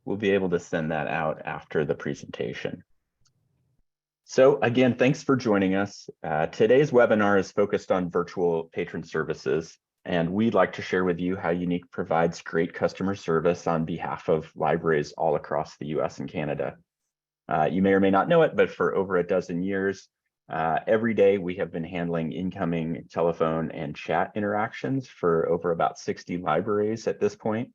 we'll be able to send that out after the presentation. So again, thanks for joining us. Today's webinar is focused on virtual patron services, and we'd like to share with you how Unique provides great customer service on behalf of libraries all across the US and Canada. You may or may not know it, but for over a dozen years, every day we have been handling incoming telephone and chat interactions for over about 60 libraries at this point,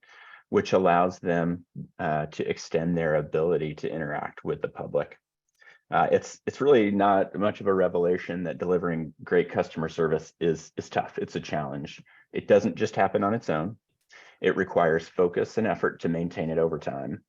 which allows them to extend their ability to interact with the public. It's really not much of a revelation that delivering great customer service is tough. It's a challenge. It doesn't just happen on its own. It requires focus and effort to maintain it over time.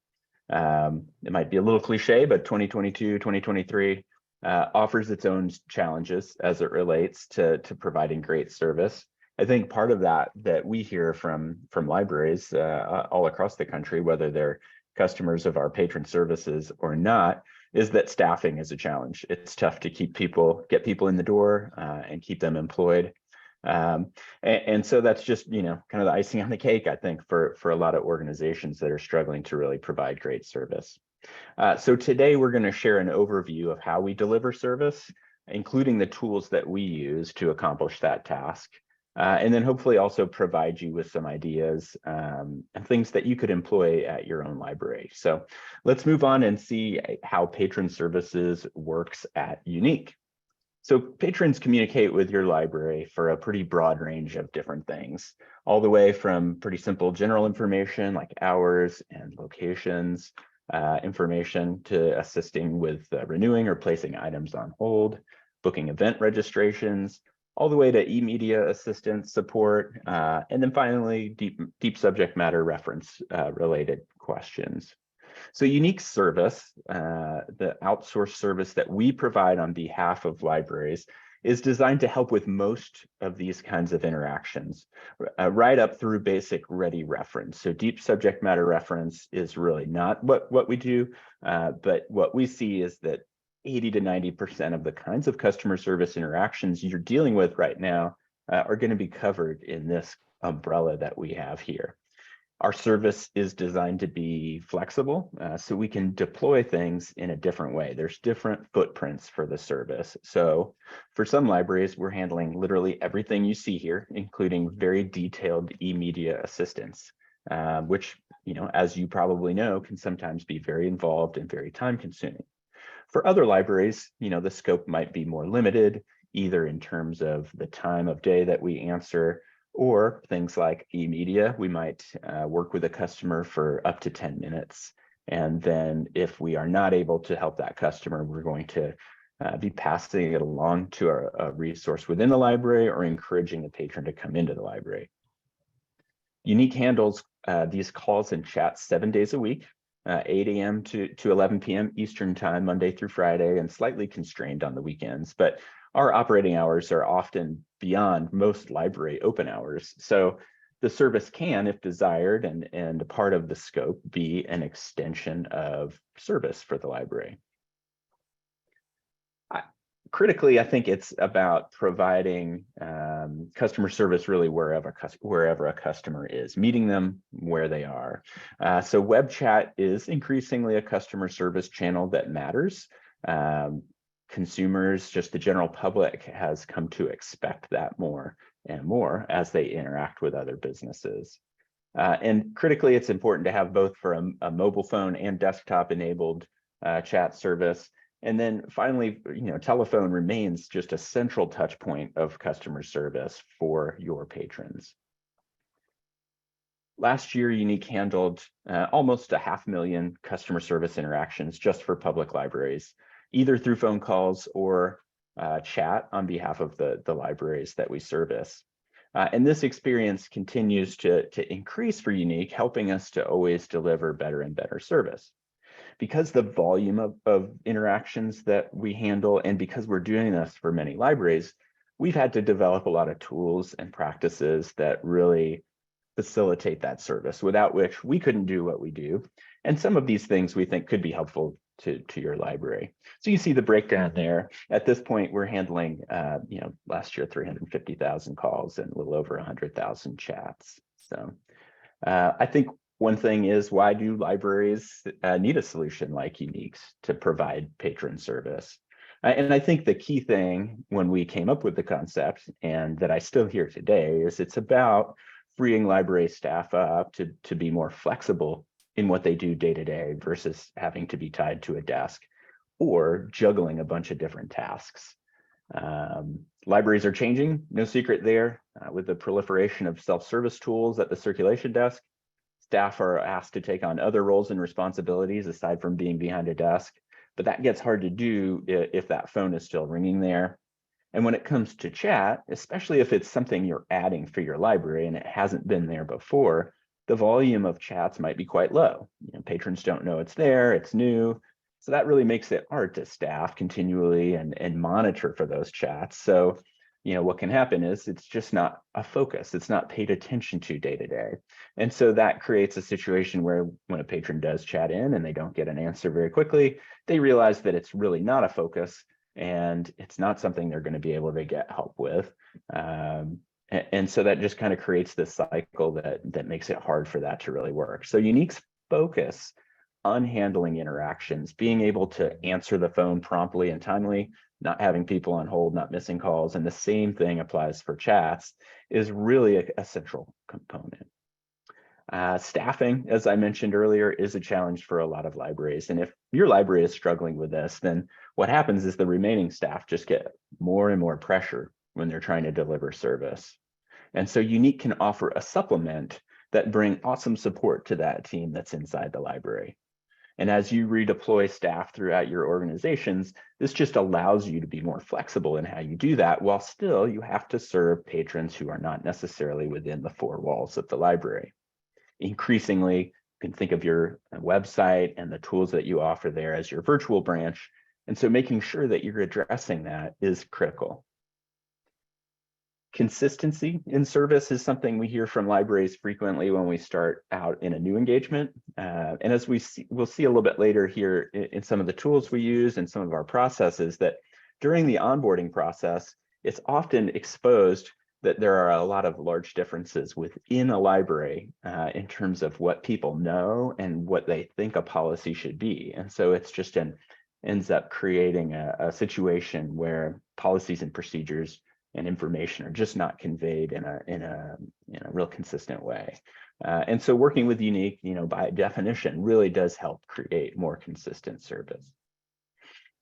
It might be a little cliche, but 2022, 2023 offers its own challenges as it relates to providing great service. I think part of that we hear from libraries all across the country, whether they're customers of our patron services or not, is that staffing is a challenge. It's tough to get people in the door and keep them employed. And so that's just, kind of the icing on the cake, I think, for a lot of organizations that are struggling to really provide great service. So today we're going to share an overview of how we deliver service, including the tools that we use to accomplish that task. And then hopefully also provide you with some ideas and things that you could employ at your own library. So let's move on and see how patron services works at Unique. So patrons communicate with your library for a pretty broad range of different things, all the way from pretty simple general information like hours and locations, information to assisting with renewing or placing items on hold, booking event registrations, all the way to e-media assistance support, and then finally deep subject matter reference related questions. So Unique service, the outsourced service that we provide on behalf of libraries, is designed to help with most of these kinds of interactions, right up through basic ready reference. So deep subject matter reference is really not what we do, but what we see is that 80 to 90% of the kinds of customer service interactions you're dealing with right now are going to be covered in this umbrella that we have here. Our service is designed to be flexible, so we can deploy things in a different way. There's different footprints for the service. So for some libraries, we're handling literally everything you see here, including very detailed e-media assistance, which, as you probably know, can sometimes be very involved and very time consuming. For other libraries, the scope might be more limited, either in terms of the time of day that we answer, or things like e-media. We might work with a customer for up to 10 minutes. And then if we are not able to help that customer, we're going to be passing it along to a resource within the library or encouraging the patron to come into the library. Unique handles these calls and chats 7 days a week. 8 a.m. to 11 p.m. Eastern time, Monday through Friday, and slightly constrained on the weekends. But our operating hours are often beyond most library open hours. So the service can, if desired, and a part of the scope, be an extension of service for the library. Critically, I think it's about providing customer service really wherever a customer is, meeting them where they are. So web chat is increasingly a customer service channel that matters. Consumers, just the general public, has come to expect that more and more as they interact with other businesses. And critically, it's important to have both for a mobile phone and desktop enabled chat service. And then finally, telephone remains just a central touch point of customer service for your patrons. Last year, Unique handled almost 500,000 customer service interactions just for public libraries, either through phone calls or chat on behalf of the libraries that we service. And this experience continues to increase for Unique, helping us to always deliver better and better service. Because the volume of interactions that we handle, and because we're doing this for many libraries, we've had to develop a lot of tools and practices that really facilitate that service, without which we couldn't do what we do. And some of these things we think could be helpful to your library. So you see the breakdown there. At this point, we're handling, last year, 350,000 calls and a little over 100,000 chats. So I think One thing is, why do libraries need a solution like Unique's to provide patron service? And I think the key thing when we came up with the concept, and that I still hear today, is it's about freeing library staff up to be more flexible in what they do day to day versus having to be tied to a desk or juggling a bunch of different tasks. Libraries are changing, no secret there, with the proliferation of self-service tools at the circulation desk. Staff are asked to take on other roles and responsibilities aside from being behind a desk, but that gets hard to do if that phone is still ringing there. And when it comes to chat, especially if it's something you're adding for your library and it hasn't been there before, the volume of chats might be quite low. Patrons don't know it's there, it's new. So that really makes it hard to staff continually and monitor for those chats. So what can happen is it's just not a focus. It's not paid attention to day to day. And so that creates a situation where when a patron does chat in and they don't get an answer very quickly, they realize that it's really not a focus and it's not something they're going to be able to get help with. And so that just kind of creates this cycle that makes it hard for that to really work. So Unique's focus on handling interactions, being able to answer the phone promptly and timely, not having people on hold, not missing calls, and the same thing applies for chats, is really a central component. Staffing, as I mentioned earlier, is a challenge for a lot of libraries. And if your library is struggling with this, then what happens is the remaining staff just get more and more pressure when they're trying to deliver service. And so Unique can offer a supplement that bring awesome support to that team that's inside the library. And as you redeploy staff throughout your organizations, this just allows you to be more flexible in how you do that, while still you have to serve patrons who are not necessarily within the four walls of the library. Increasingly, you can think of your website and the tools that you offer there as your virtual branch. And so making sure that you're addressing that is critical. Consistency in service is something we hear from libraries frequently when we start out in a new engagement. And as we'll see a little bit later here in some of the tools we use and some of our processes, that during the onboarding process, it's often exposed that there are a lot of large differences within a library in terms of what people know and what they think a policy should be. And so it's just ends up creating a situation where policies and procedures and information are just not conveyed in a real consistent way. And so working with Unique, by definition, really does help create more consistent service.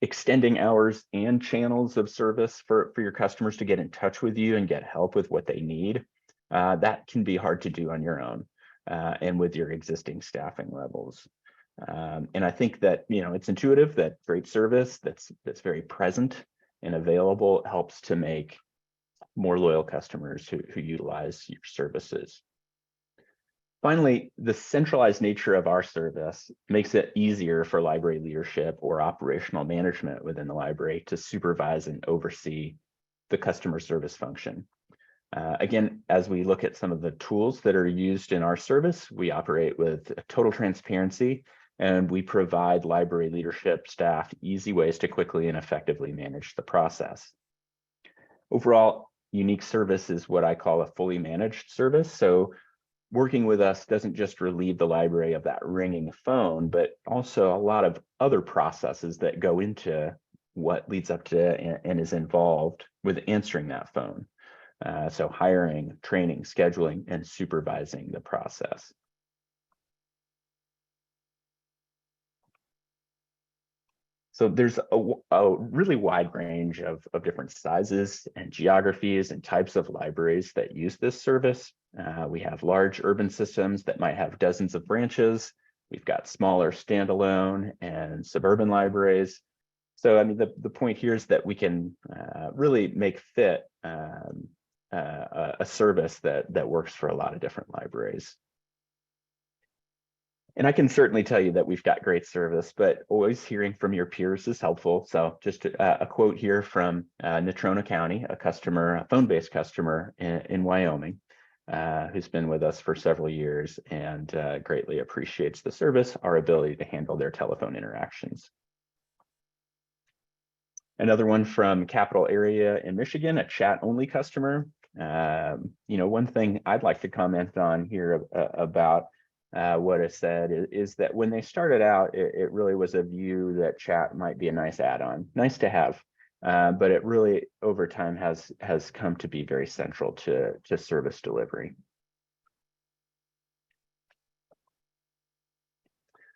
Extending hours and channels of service for your customers to get in touch with you and get help with what they need, that can be hard to do on your own and with your existing staffing levels. And I think that it's intuitive that great service that's very present and available helps to make more loyal customers who utilize your services. Finally, the centralized nature of our service makes it easier for library leadership or operational management within the library to supervise and oversee the customer service function. Again, as we look at some of the tools that are used in our service, we operate with total transparency, and we provide library leadership staff easy ways to quickly and effectively manage the process. Overall, Unique service is what I call a fully managed service. So working with us doesn't just relieve the library of that ringing phone, but also a lot of other processes that go into what leads up to and is involved with answering that phone. So hiring, training, scheduling, and supervising the process. So there's a really wide range of different sizes and geographies and types of libraries that use this service. We have large urban systems that might have dozens of branches. We've got smaller standalone and suburban libraries. So I mean, the point here is that we can really make fit a service that works for a lot of different libraries. And I can certainly tell you that we've got great service, but always hearing from your peers is helpful. So just a quote here from Natrona County, a phone-based customer in Wyoming, who's been with us for several years and greatly appreciates the service, our ability to handle their telephone interactions. Another one from Capital Area in Michigan, a chat-only customer. One thing I'd like to comment on here about what is said is that when they started out, it really was a view that chat might be a nice add-on, nice to have, but it really over time has come to be very central to service delivery.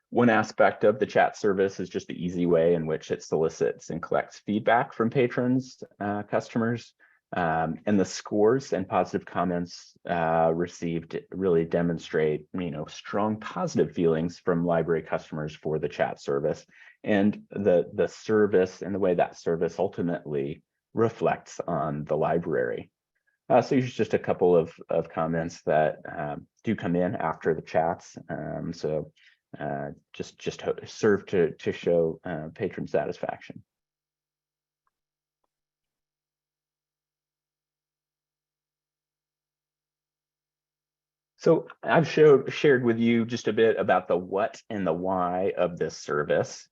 One aspect of the chat service is just the easy way in which it solicits and collects feedback from patrons, customers, and the scores and positive comments received really demonstrate, strong positive feelings from library customers for the chat service, and the service and the way that service ultimately reflects on the library. So here's just a couple of comments that do come in after the chats. Just serve to show patron satisfaction. So I've shared with you just a bit about the what and the why of this service.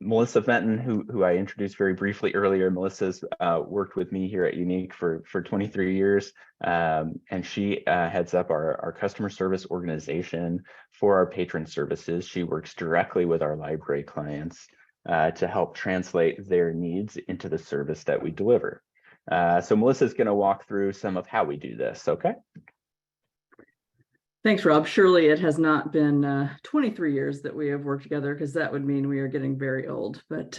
Melissa Fenton, who I introduced very briefly earlier, Melissa's worked with me here at Unique for 23 years, and she heads up our customer service organization for our patron services. She works directly with our library clients to help translate their needs into the service that we deliver. So Melissa's going to walk through some of how we do this, okay? Thanks, Rob. Surely it has not been 23 years that we have worked together, because that would mean we are getting very old. But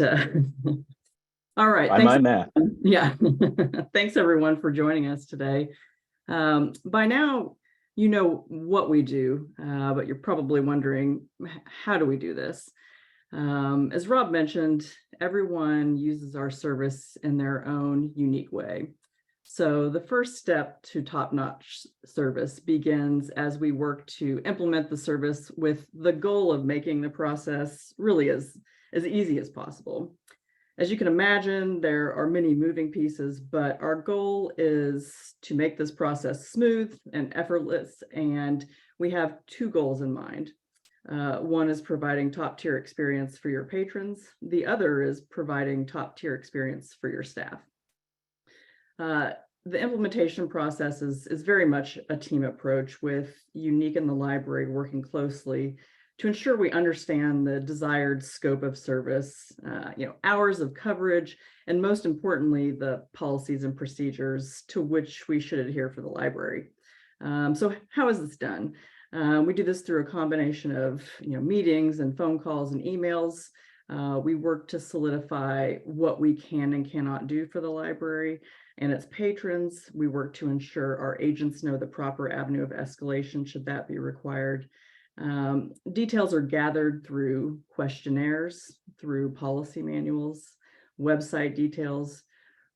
all right. By my math. Yeah. Thanks, everyone, for joining us today. By now, you know what we do, but you're probably wondering, how do we do this? As Rob mentioned, everyone uses our service in their own unique way. So the first step to top-notch service begins as we work to implement the service with the goal of making the process really as easy as possible. As you can imagine, there are many moving pieces, but our goal is to make this process smooth and effortless, and we have two goals in mind. One is providing top-tier experience for your patrons. The other is providing top-tier experience for your staff. The implementation process is very much a team approach, with Unique and the library working closely to ensure we understand the desired scope of service, hours of coverage, and most importantly, the policies and procedures to which we should adhere for the library. So how is this done? We do this through a combination of meetings and phone calls and emails. We work to solidify what we can and cannot do for the library and its patrons. We work to ensure our agents know the proper avenue of escalation should that be required. Details are gathered through questionnaires, through policy manuals, website details,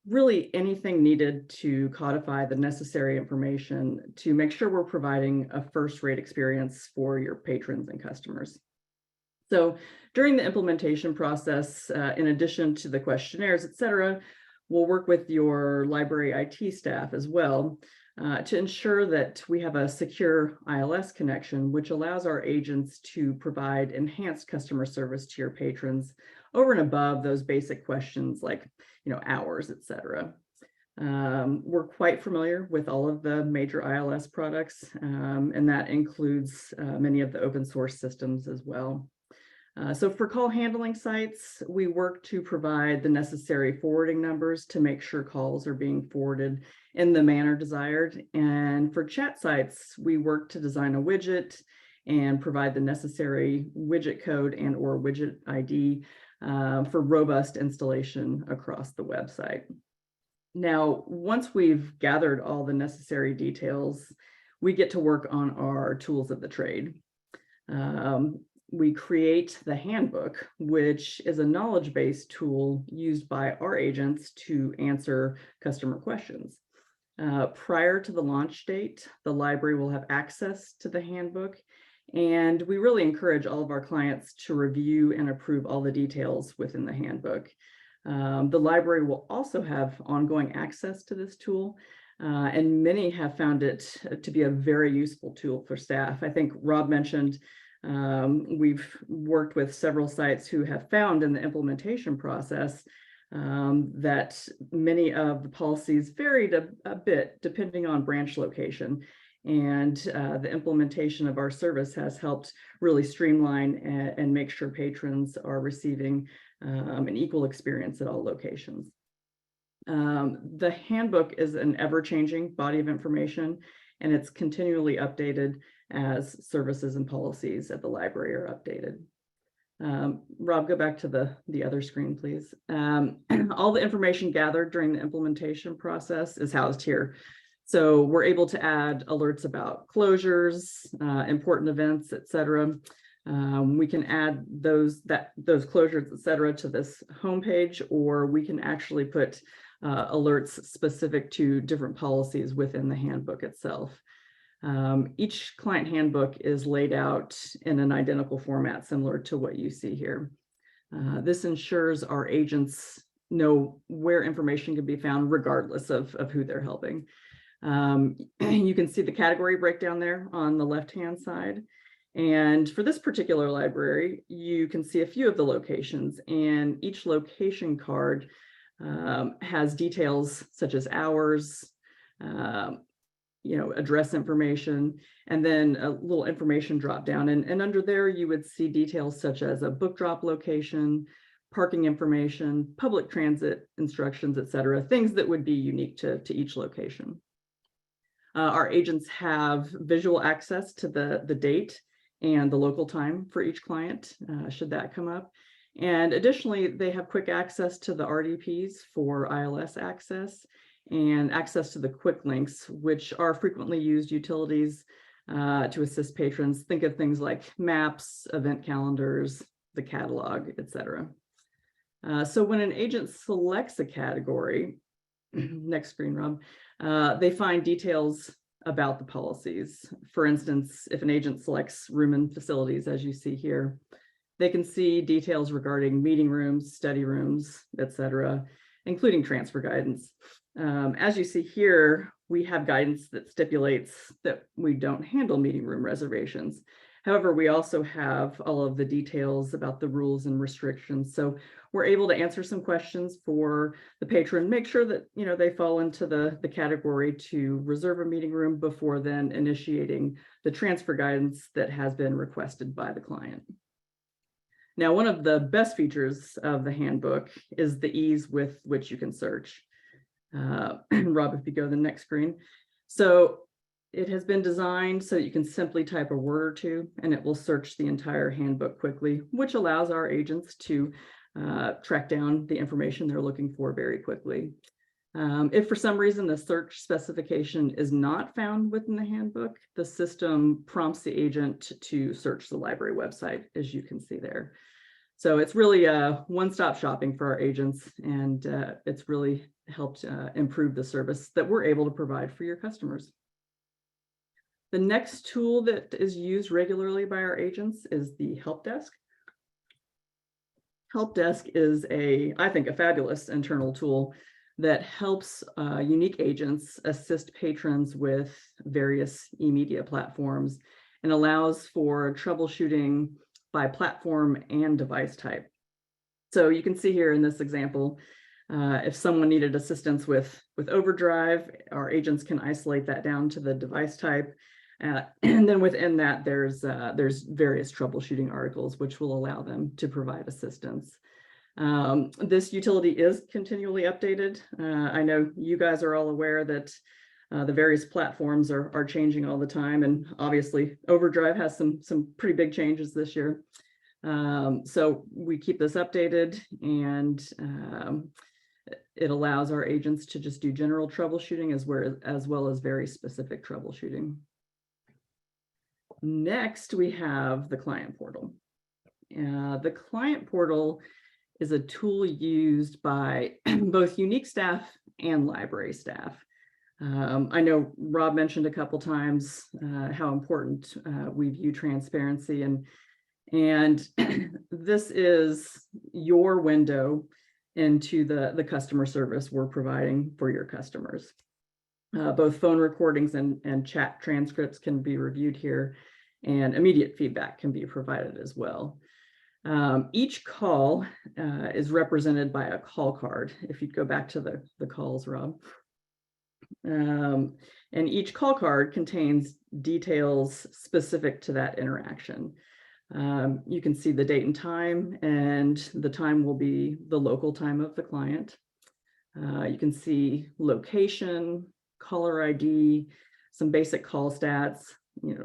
really anything needed to codify the necessary information to make sure we're providing a first-rate experience for your patrons and customers. So during the implementation process, in addition to the questionnaires, et cetera, we'll work with your library IT staff as well to ensure that we have a secure ILS connection, which allows our agents to provide enhanced customer service to your patrons over and above those basic questions like, hours, et cetera. We're quite familiar with all of the major ILS products, and that includes many of the open source systems as well. So for call handling sites, we work to provide the necessary forwarding numbers to make sure calls are being forwarded in the manner desired. And for chat sites, we work to design a widget and provide the necessary widget code and or widget ID for robust installation across the website. Now, once we've gathered all the necessary details, we get to work on our tools of the trade. We create the handbook, which is a knowledge-based tool used by our agents to answer customer questions. Prior to the launch date, the library will have access to the handbook, and we really encourage all of our clients to review and approve all the details within the handbook. The library will also have ongoing access to this tool, and many have found it to be a very useful tool for staff. I think Rob mentioned we've worked with several sites who have found in the implementation process that many of the policies varied a bit depending on branch location. And the implementation of our service has helped really streamline and make sure patrons are receiving an equal experience at all locations. The handbook is an ever-changing body of information, and it's continually updated as services and policies at the library are updated. Rob, go back to the other screen, please. All the information gathered during the implementation process is housed here. So we're able to add alerts about closures, important events, et cetera. We can add those closures, et cetera, to this homepage, or we can actually put alerts specific to different policies within the handbook itself. Each client handbook is laid out in an identical format similar to what you see here. This ensures our agents know where information can be found regardless of who they're helping. You can see the category breakdown there on the left-hand side. And for this particular library, you can see a few of the locations, and each location card has details such as hours, address information, and then a little information drop down. And under there, you would see details such as a book drop location, parking information, public transit instructions, et cetera, things that would be unique to each location. Our agents have visual access to the date and the local time for each client, should that come up. And additionally, they have quick access to the RDPs for ILS access and access to the quick links, which are frequently used utilities to assist patrons. Think of things like maps, event calendars, the catalog, et cetera. So when an agent selects a category, next screen, Rob, they find details about the policies. For instance, if an agent selects room and facilities, as you see here, they can see details regarding meeting rooms, study rooms, et cetera, including transfer guidance. As you see here, we have guidance that stipulates that we don't handle meeting room reservations. However, we also have all of the details about the rules and restrictions. So we're able to answer some questions for the patron, make sure that they fall into the category to reserve a meeting room before then initiating the transfer guidance that has been requested by the client. Now, one of the best features of the handbook is the ease with which you can search. Rob, if you go to the next screen. So it has been designed so you can simply type a word or two and it will search the entire handbook quickly, which allows our agents to track down the information they're looking for very quickly. If for some reason the search specification is not found within the handbook, the system prompts the agent to search the library website, as you can see there. So it's really a one-stop shopping for our agents, and it's really helped improve the service that we're able to provide for your customers. The next tool that is used regularly by our agents is the help desk. Help desk is I think, a fabulous internal tool that helps unique agents assist patrons with various e-media platforms and allows for troubleshooting by platform and device type. So you can see here in this example, if someone needed assistance with Overdrive, our agents can isolate that down to the device type. And then within that, there's various troubleshooting articles, which will allow them to provide assistance. This utility is continually updated. I know you guys are all aware that the various platforms are changing all the time, and obviously Overdrive has some pretty big changes this year. So we keep this updated, and it allows our agents to just do general troubleshooting as well as very specific troubleshooting. Next, we have the client portal. The client portal is a tool used by both unique staff and library staff. I know Rob mentioned a couple times how important we view transparency, and this is your window into the customer service we're providing for your customers. Both phone recordings and chat transcripts can be reviewed here, and immediate feedback can be provided as well. Each call is represented by a call card. If you go back to the calls, Rob. And And each call card contains details specific to that interaction. You can see the date and time, and the time will be the local time of the client. You can see location, caller ID, some basic call stats,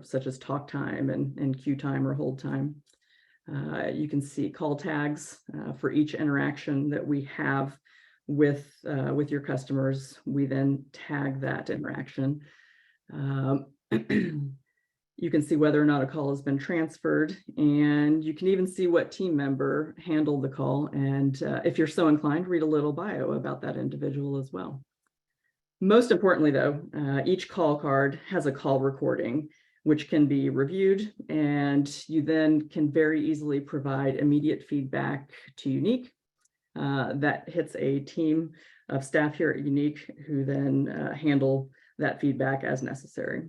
such as talk time and queue time or hold time. You can see call tags for each interaction that we have with your customers. We then tag that interaction. You can see whether or not a call has been transferred, and you can even see what team member handled the call. And if you're so inclined, read a little bio about that individual as well. Most importantly, though, each call card has a call recording, which can be reviewed, and you then can very easily provide immediate feedback to Unique. That hits a team of staff here at Unique who then handle that feedback as necessary.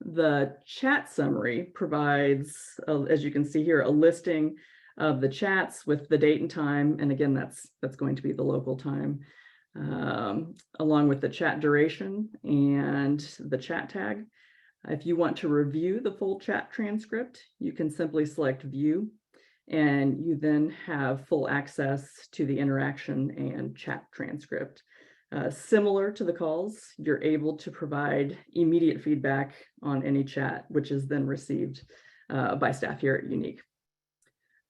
The chat summary provides, as you can see here, a listing of the chats with the date and time. And again, that's going to be the local time, along with the chat duration and the chat tag. If you want to review the full chat transcript, you can simply select view, and you then have full access to the interaction and chat transcript. Similar to the calls, you're able to provide immediate feedback on any chat, which is then received by staff here at Unique.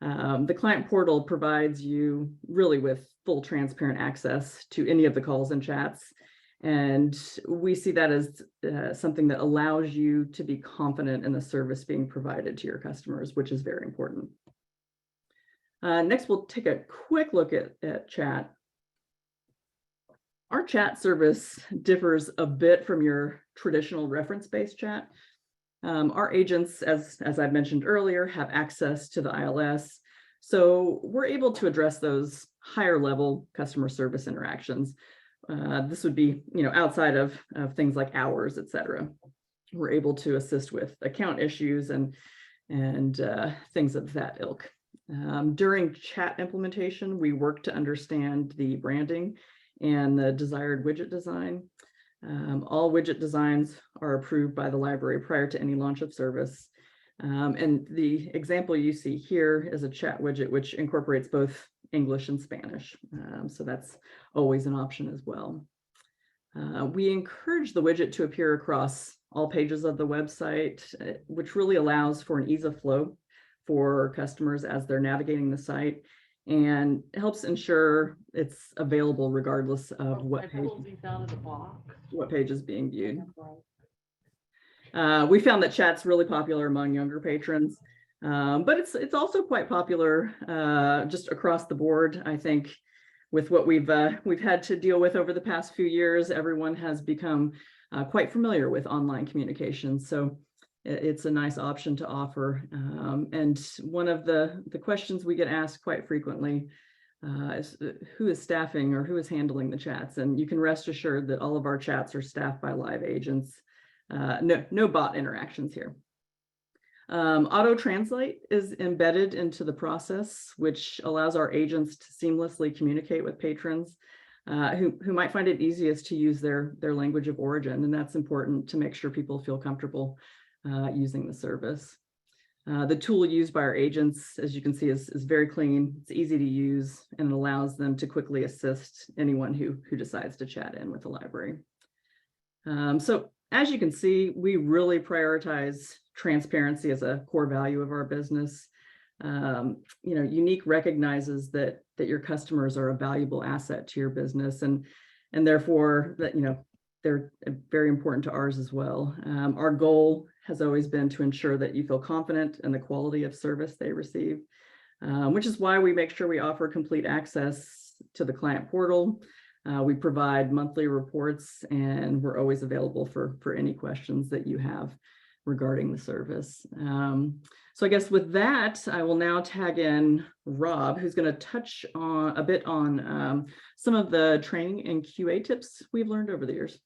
The client portal provides you really with full transparent access to any of the calls and chats. And we see that as something that allows you to be confident in the service being provided to your customers, which is very important. Next, we'll take a quick look at chat. Our chat service differs a bit from your traditional reference-based chat. Our agents, as I've mentioned earlier, have access to the ILS, so we're able to address those higher level customer service interactions. This would be, outside of things like hours, et cetera. We're able to assist with account issues and things of that ilk. During chat implementation, we work to understand the branding and the desired widget design. All widget designs are approved by the library prior to any launch of service. And the example you see here is a chat widget, which incorporates both English and Spanish. So that's always an option as well. We encourage the widget to appear across all pages of the website, which really allows for an ease of flow for customers as they're navigating the site, and helps ensure it's available regardless of what page is being viewed. We found that chat's really popular among younger patrons, but it's also quite popular just across the board. I think with what we've had to deal with over the past few years, everyone has become quite familiar with online communication. So it's a nice option to offer. And one of the questions we get asked quite frequently is who is staffing or who is handling the chats? And you can rest assured that all of our chats are staffed by live agents. No bot interactions here. Auto translate is embedded into the process, which allows our agents to seamlessly communicate with patrons who might find it easiest to use their language of origin. And that's important to make sure people feel comfortable using the service. The tool used by our agents, as you can see, is very clean. It's easy to use, and it allows them to quickly assist anyone who decides to chat in with the library. So as you can see, we really prioritize transparency as a core value of our business. Unique recognizes that your customers are a valuable asset to your business, and therefore that they're very important to ours as well. Our goal has always been to ensure that you feel confident in the quality of service they receive, which is why we make sure we offer complete access to the client portal. We provide monthly reports, and we're always available for any questions that you have regarding the service. So I guess with that, I will now tag in Rob, who's going to touch on a bit on some of the training and QA tips we've learned over the years.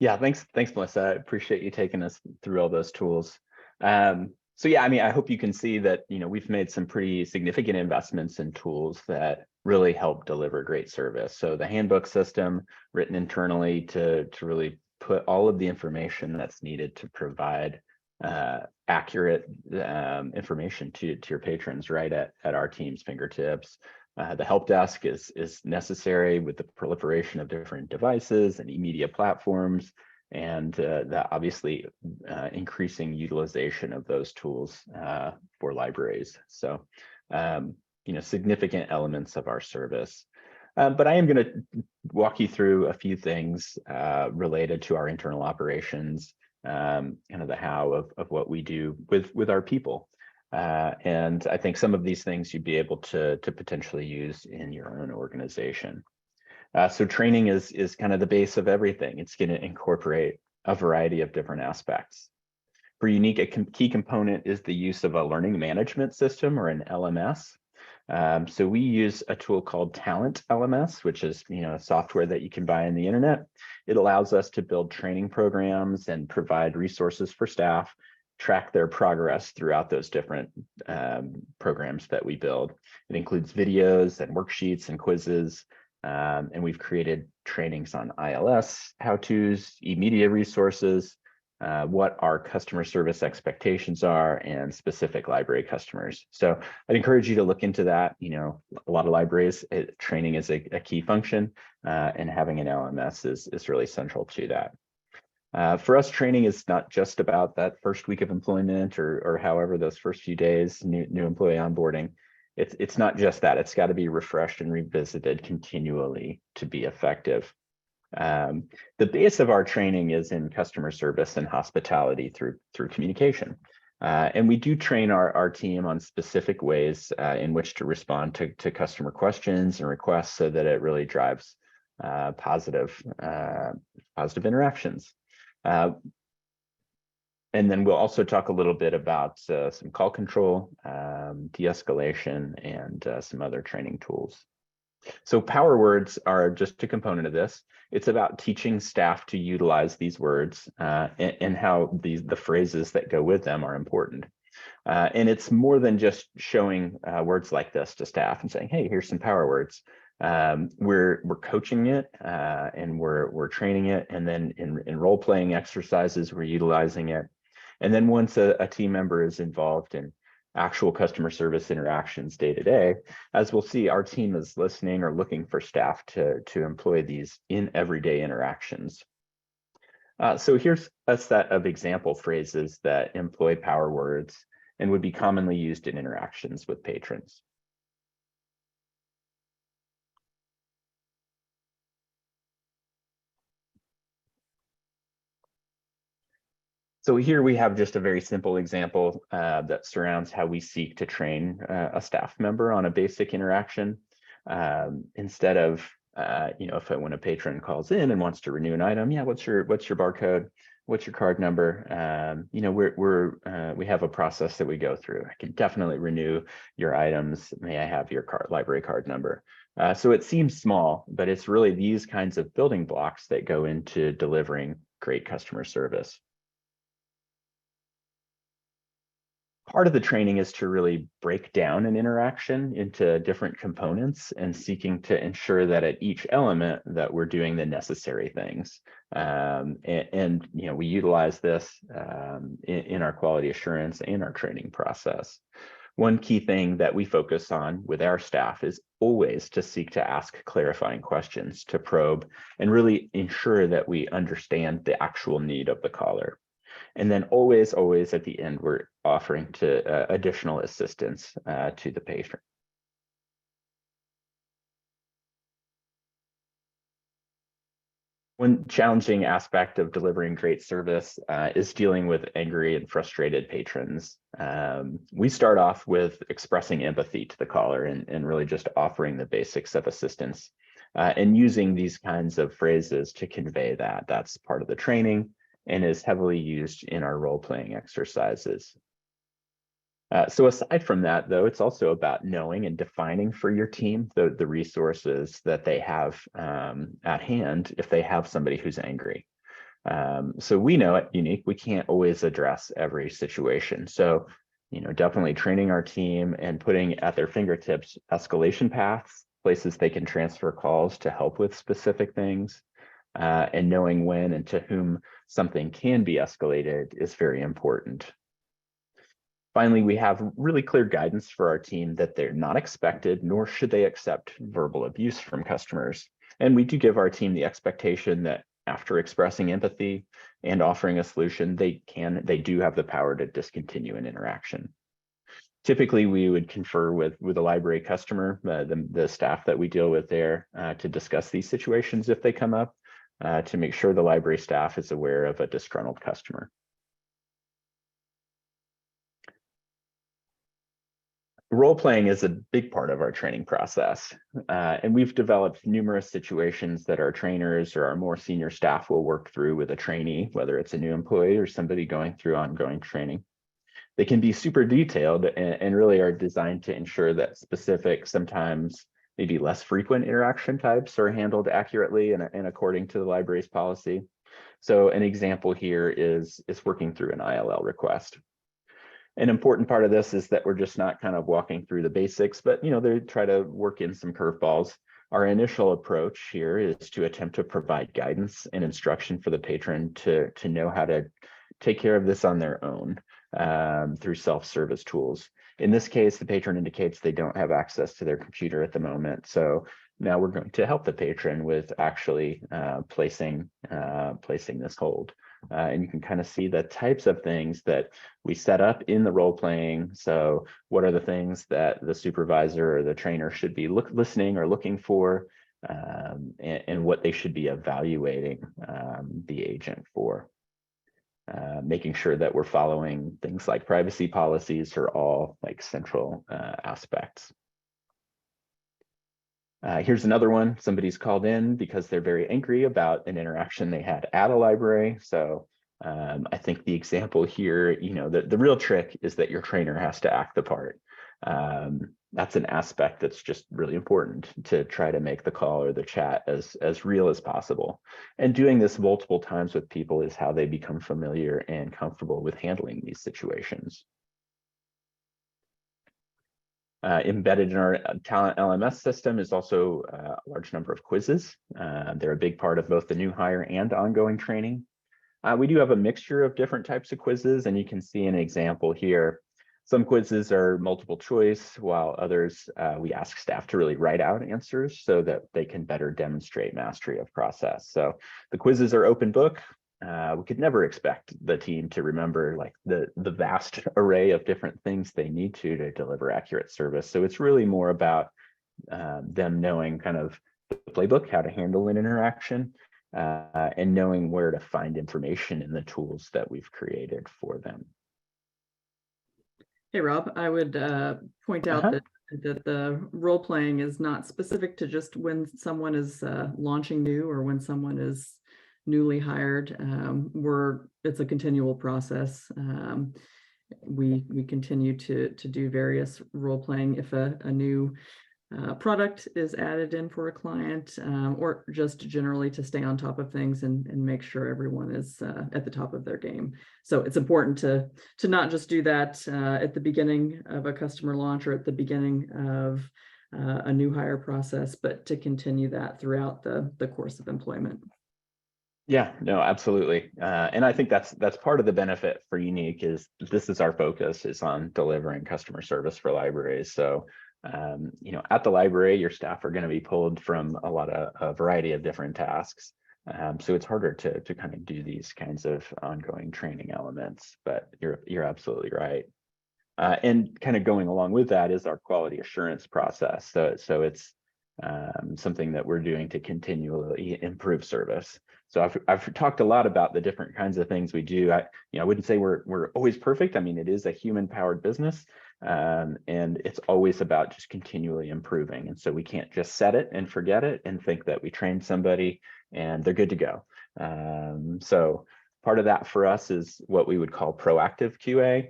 Yeah, thanks, Melissa. I appreciate you taking us through all those tools. So yeah, I hope you can see that we've made some pretty significant investments in tools that really help deliver great service. So the handbook system written internally to really put all of the information that's needed to provide accurate information to your patrons right at our team's fingertips. The help desk is necessary with the proliferation of different devices and e-media platforms, and that obviously increasing utilization of those tools for libraries. So, significant elements of our service. But I am going to walk you through a few things related to our internal operations, kind of the how of what we do with our people. And I think some of these things you'd be able to potentially use in your own organization. So training is kind of the base of everything. It's going to incorporate a variety of different aspects. For Unique, a key component is the use of a learning management system, or an LMS. So we use a tool called Talent LMS, which is a software that you can buy on the internet. It allows us to build training programs and provide resources for staff, track their progress throughout those different programs that we build. It includes videos and worksheets and quizzes, and we've created trainings on ILS, how-tos, e-media resources, what our customer service expectations are, and specific library customers. So I'd encourage you to look into that. A lot of libraries, training is a key function, and having an LMS is really central to that. For us, training is not just about that first week of employment or however those first few days, new employee onboarding. It's not just that. It's got to be refreshed and revisited continually to be effective. The base of our training is in customer service and hospitality through communication. And we do train our team on specific ways in which to respond to customer questions and requests, so that it really drives positive interactions. And then we'll also talk a little bit about some call control, de-escalation, and some other training tools. So power words are just a component of this. It's about teaching staff to utilize these words and how the phrases that go with them are important. And it's more than just showing words like this to staff and saying, hey, here's some power words. We're coaching it and we're training it. And then in role-playing exercises, we're utilizing it. And then once a team member is involved in actual customer service interactions day to day, as we'll see, our team is listening or looking for staff to employ these in everyday interactions. So here's a set of example phrases that employ power words and would be commonly used in interactions with patrons. So here we have just a very simple example that surrounds how we seek to train a staff member on a basic interaction. Instead of, when a patron calls in and wants to renew an item, yeah, what's your barcode? What's your card number? We have a process that we go through. I can definitely renew your items. May I have your library card number? So it seems small, but it's really these kinds of building blocks that go into delivering great customer service. Part of the training is to really break down an interaction into different components and seeking to ensure that at each element that we're doing the necessary things. We utilize this in our quality assurance and our training process. One key thing that we focus on with our staff is always to seek to ask clarifying questions, to probe, and really ensure that we understand the actual need of the caller. And then always at the end, we're offering to additional assistance to the patron. One challenging aspect of delivering great service is dealing with angry and frustrated patrons. We start off with expressing empathy to the caller and really just offering the basics of assistance and using these kinds of phrases to convey that. That's part of the training and is heavily used in our role-playing exercises. So aside from that, though, it's also about knowing and defining for your team the resources that they have at hand if they have somebody who's angry. So we know at Unique, we can't always address every situation. So, definitely training our team and putting at their fingertips escalation paths, places they can transfer calls to help with specific things. and knowing when and to whom something can be escalated is very important. Finally, we have really clear guidance for our team that they're not expected, nor should they accept verbal abuse from customers. And we do give our team the expectation that after expressing empathy and offering a solution, they do have the power to discontinue an interaction. Typically, we would confer with a library customer, the staff that we deal with there, to discuss these situations if they come up, to make sure the library staff is aware of a disgruntled customer. Role-playing is a big part of our training process, and we've developed numerous situations that our trainers or our more senior staff will work through with a trainee, whether it's a new employee or somebody going through ongoing training. They can be super detailed and really are designed to ensure that specific, sometimes maybe less frequent interaction types are handled accurately and according to the library's policy. So an example here is working through an ILL request. An important part of this is that we're just not kind of walking through the basics, but they try to work in some curveballs. Our initial approach here is to attempt to provide guidance and instruction for the patron to know how to take care of this on their own through self-service tools. In this case, the patron indicates they don't have access to their computer at the moment. So now we're going to help the patron with actually placing this hold. And you can kind of see the types of things that we set up in the role playing. So what are the things that the supervisor or the trainer should be listening or looking for, and what they should be evaluating the agent for. Making sure that we're following things like privacy policies are all like central aspects. Here's another one. Somebody's called in because they're very angry about an interaction they had at a library. So I think the example here, the real trick is that your trainer has to act the part. That's an aspect that's just really important to try to make the call or the chat as real as possible. And doing this multiple times with people is how they become familiar and comfortable with handling these situations. Embedded in our talent LMS system is also a large number of quizzes. They're a big part of both the new hire and ongoing training. We do have a mixture of different types of quizzes, and you can see an example here. Some quizzes are multiple choice, while others we ask staff to really write out answers so that they can better demonstrate mastery of process. So the quizzes are open book. We could never expect the team to remember like the vast array of different things they need to deliver accurate service. So it's really more about them knowing kind of the playbook, how to handle an interaction, and knowing where to find information in the tools that we've created for them. Hey, Rob, I would point out that the role playing is not specific to just when someone is launching new or when someone is newly hired. It's a continual process. We continue to do various role playing if a new product is added in for a client, or just generally to stay on top of things and make sure everyone is at the top of their game. So it's important to not just do that at the beginning of a customer launch or at the beginning of a new hire process, but to continue that throughout the course of employment. Yeah, no, absolutely. And I think that's part of the benefit for Unique is this is our focus is on delivering customer service for libraries. So, at the library, your staff are going to be pulled from a variety of different tasks. So it's harder to kind of do these kinds of ongoing training elements, but you're absolutely right. And kind of going along with that is our quality assurance process. So it's something that we're doing to continually improve service. So I've talked a lot about the different kinds of things we do. I wouldn't say we're always perfect. I mean, it is a human-powered business, and it's always about just continually improving. And so we can't just set it and forget it and think that we trained somebody and they're good to go. So part of that for us is what we would call proactive QA,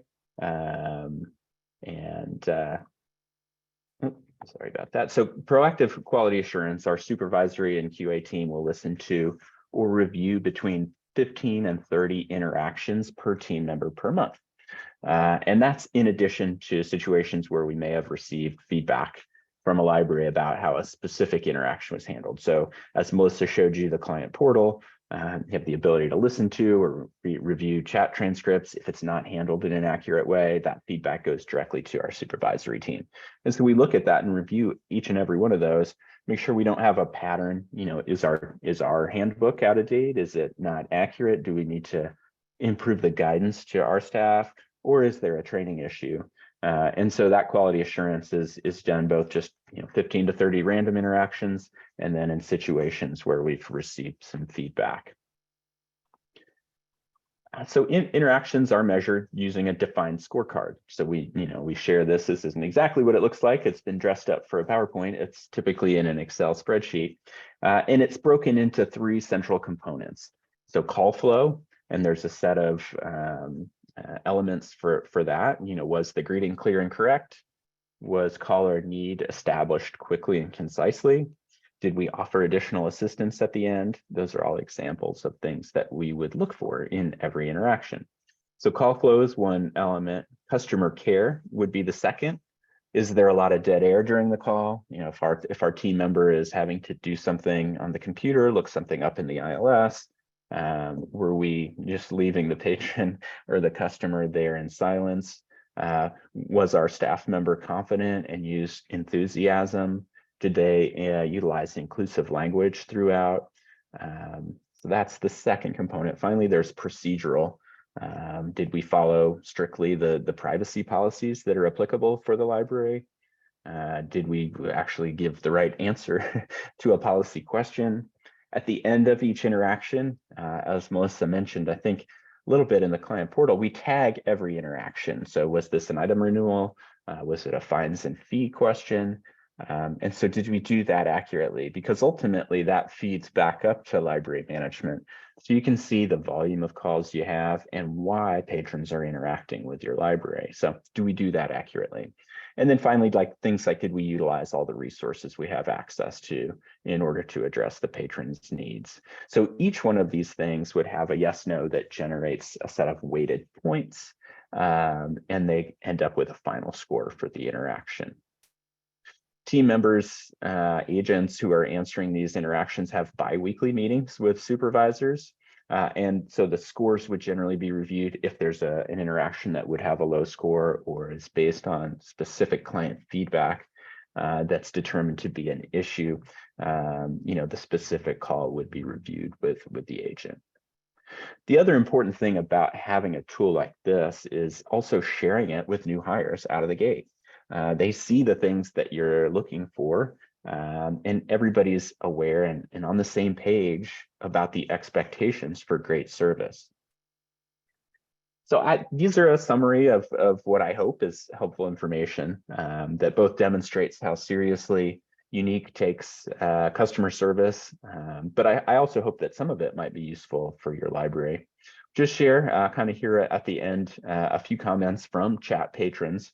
sorry about that. So proactive quality assurance, our supervisory and QA team will listen to or review between 15 and 30 interactions per team member per month. And that's in addition to situations where we may have received feedback from a library about how a specific interaction was handled. So as Melissa showed you, the client portal, you have the ability to listen to or review chat transcripts. If it's not handled in an accurate way, that feedback goes directly to our supervisory team. And so we look at that and review each and every one of those, make sure we don't have a pattern. Is our handbook out of date? Is it not accurate? Do we need to improve the guidance to our staff, or is there a training issue? And so that quality assurance is done both just 15 to 30 random interactions, and then in situations where we've received some feedback. So interactions are measured using a defined scorecard. So we share this. This isn't exactly what it looks like. It's been dressed up for a PowerPoint. It's typically in an Excel spreadsheet, and it's broken into 3 central components. So call flow, and there's a set of elements for that. Was the greeting clear and correct? Was caller need established quickly and concisely? Did we offer additional assistance at the end? Those are all examples of things that we would look for in every interaction. So call flow is one element. Customer care would be the second. Is there a lot of dead air during the call? If our team member is having to do something on the computer, look something up in the ILS, were we just leaving the patron or the customer there in silence? Was our staff member confident and used enthusiasm? Did they utilize inclusive language throughout? So that's the second component. Finally, there's procedural. Did we follow strictly the privacy policies that are applicable for the library? Did we actually give the right answer to a policy question? At the end of each interaction, as Melissa mentioned, I think a little bit in the client portal, we tag every interaction. So was this an item renewal? Was it a fines and fee question? And so did we do that accurately? Because ultimately that feeds back up to library management. So you can see the volume of calls you have and why patrons are interacting with your library. So do we do that accurately? And then finally, things like, did we utilize all the resources we have access to in order to address the patron's needs? So each one of these things would have a yes, no that generates a set of weighted points, and they end up with a final score for the interaction. Team members, agents who are answering these interactions have bi-weekly meetings with supervisors. And so the scores would generally be reviewed if there's an interaction that would have a low score or is based on specific client feedback that's determined to be an issue. The specific call would be reviewed with the agent. The other important thing about having a tool like this is also sharing it with new hires out of the gate. They see the things that you're looking for, and everybody's aware and on the same page about the expectations for great service. So these are a summary of what I hope is helpful information that both demonstrates how seriously Unique takes customer service, but I also hope that some of it might be useful for your library. Just share kind of here at the end a few comments from chat patrons.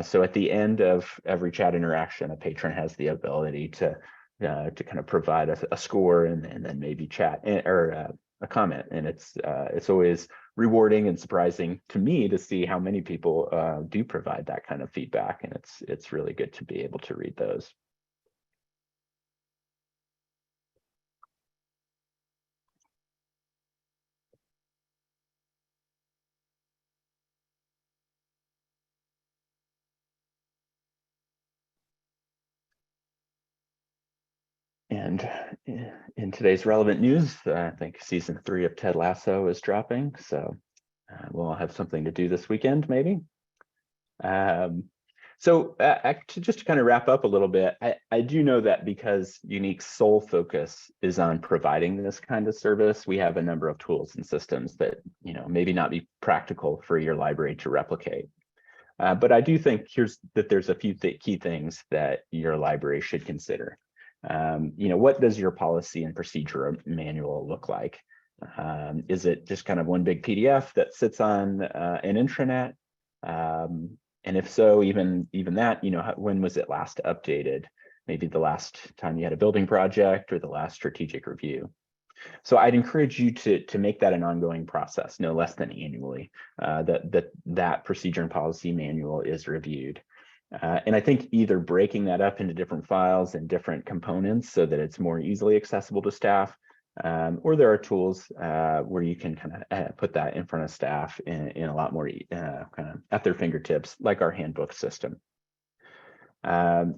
So at the end of every chat interaction, a patron has the ability to kind of provide a score and then maybe chat or a comment, and it's always rewarding and surprising to me to see how many people do provide that kind of feedback, and it's really good to be able to read those. And in today's relevant news, I think season 3 of Ted Lasso is dropping, so we'll all have something to do this weekend, maybe. So just to kind of wrap up a little bit, I do know that because Unique's sole focus is on providing this kind of service, we have a number of tools and systems that maybe not be practical for your library to replicate. But I do think there's a few key things that your library should consider. What does your policy and procedure manual look like? Is it just kind of one big PDF that sits on an intranet? And if so, even that, when was it last updated? Maybe the last time you had a building project or the last strategic review. So I'd encourage you to make that an ongoing process, no less than annually, that procedure and policy manual is reviewed. And I think either breaking that up into different files and different components so that it's more easily accessible to staff, or there are tools where you can kind of put that in front of staff in a lot more kind of at their fingertips, like our handbook system.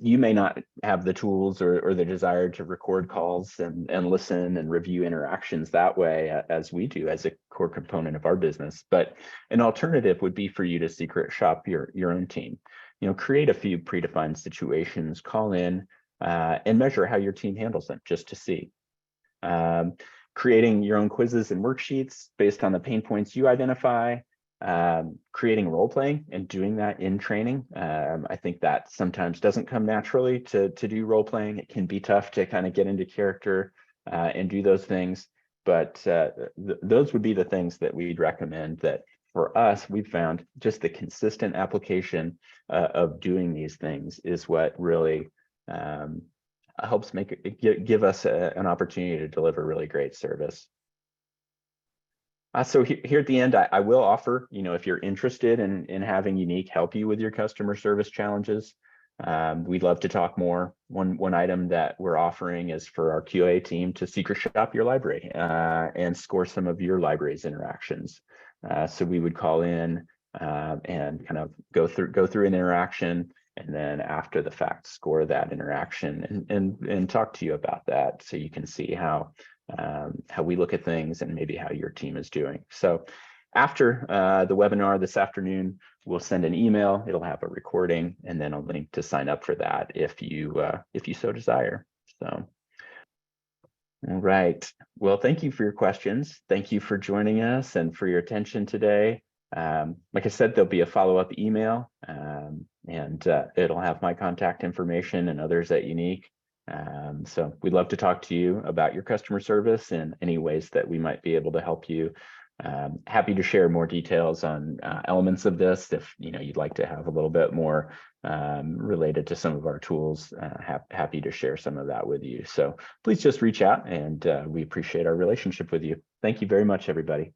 You may not have the tools or the desire to record calls and listen and review interactions that way as we do as a core component of our business. But an alternative would be for you to secret shop your own team. Create a few predefined situations, call in and measure how your team handles them just to see. Creating your own quizzes and worksheets based on the pain points you identify. Creating role playing and doing that in training. I think that sometimes doesn't come naturally to do role playing. It can be tough to kind of get into character and do those things, but those would be the things that we'd recommend. That for us, we've found just the consistent application of doing these things is what really helps give us an opportunity to deliver really great service. So here at the end, I will offer, if you're interested in having Unique help you with your customer service challenges, we'd love to talk more. One item that we're offering is for our QA team to secret shop your library and score some of your library's interactions. So we would call in and kind of go through an interaction, and then after the fact, score that interaction and talk to you about that, so you can see how we look at things and maybe how your team is doing. So after the webinar this afternoon, we'll send an email. It'll have a recording and then a link to sign up for that if you so desire. So, all right. Well, thank you for your questions. Thank you for joining us and for your attention today. Like I said, there'll be a follow-up email and it'll have my contact information and others at Unique. So we'd love to talk to you about your customer service and any ways that we might be able to help you. Happy to share more details on elements of this if you'd like to have a little bit more related to some of our tools. Happy to share some of that with you. So please just reach out, and we appreciate our relationship with you. Thank you very much, everybody.